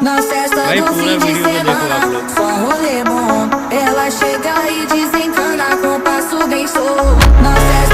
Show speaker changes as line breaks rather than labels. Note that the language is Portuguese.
Na festa do fim de semana, só rolê bom. Ela chega e desencana com passo bem show. Na festa